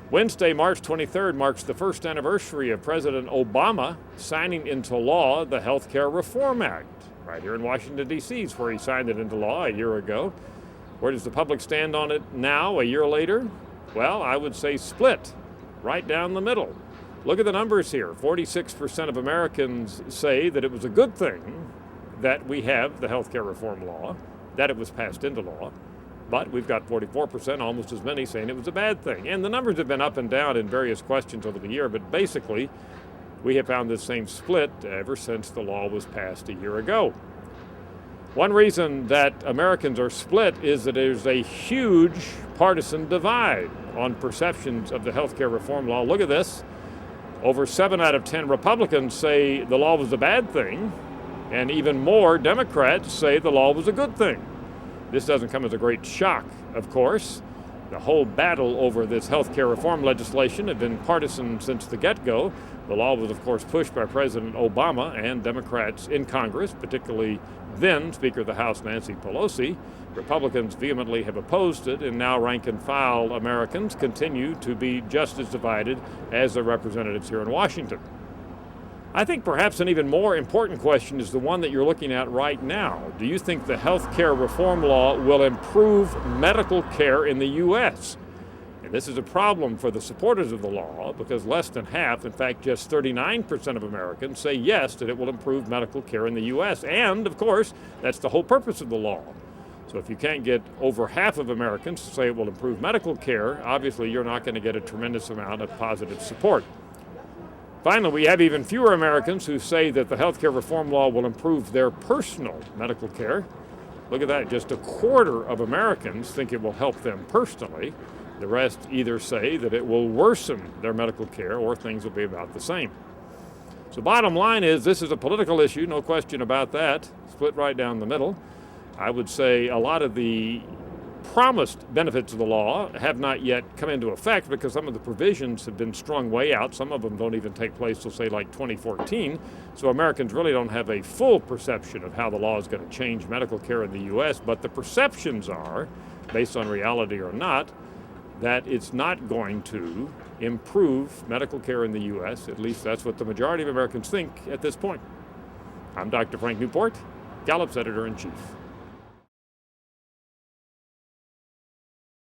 Wednesday, March 23rd, marks the first anniversary of President Obama signing into law the Health Care Reform Act. Right here in Washington, D.C. is where he signed it into law a year ago. Where does the public stand on it now, a year later? Well, I would say split, right down the middle. Look at the numbers here. 46% of Americans say that it was a good thing that we have the health care reform law, that it was passed into law. But we've got 44%, almost as many, saying it was a bad thing. And the numbers have been up and down in various questions over the year, but basically we have found this same split ever since the law was passed a year ago. One reason that Americans are split is that there's a huge partisan divide on perceptions of the health care reform law. Look at this. Over 7 out of 10 Republicans say the law was a bad thing, and even more Democrats say the law was a good thing. This doesn't come as a great shock, of course. The whole battle over this health care reform legislation had been partisan since the get-go. The law was, of course, pushed by President Obama and Democrats in Congress, particularly then Speaker of the House Nancy Pelosi. Republicans vehemently have opposed it, and now rank-and-file Americans continue to be just as divided as their representatives here in Washington. I think perhaps an even more important question is the one that you're looking at right now. Do you think the health care reform law will improve medical care in the U.S.? And this is a problem for the supporters of the law because less than half, in fact just 39% of Americans say yes, that it will improve medical care in the U.S. And, of course, that's the whole purpose of the law. So if you can't get over half of Americans to say it will improve medical care, obviously you're not going to get a tremendous amount of positive support. Finally, we have even fewer Americans who say that the health care reform law will improve their personal medical care. Look at that, just a quarter of Americans think it will help them personally. The rest either say that it will worsen their medical care or things will be about the same. So bottom line is this is a political issue, no question about that, split right down the middle. I would say a lot of the promised benefits of the law have not yet come into effect because some of the provisions have been strung way out. Some of them don't even take place till, say, like 2014. So Americans really don't have a full perception of how the law is going to change medical care in the U.S., but the perceptions are, based on reality or not, that it's not going to improve medical care in the U.S. At least that's what the majority of Americans think at this point. I'm Dr. Frank Newport, Gallup's editor-in-chief.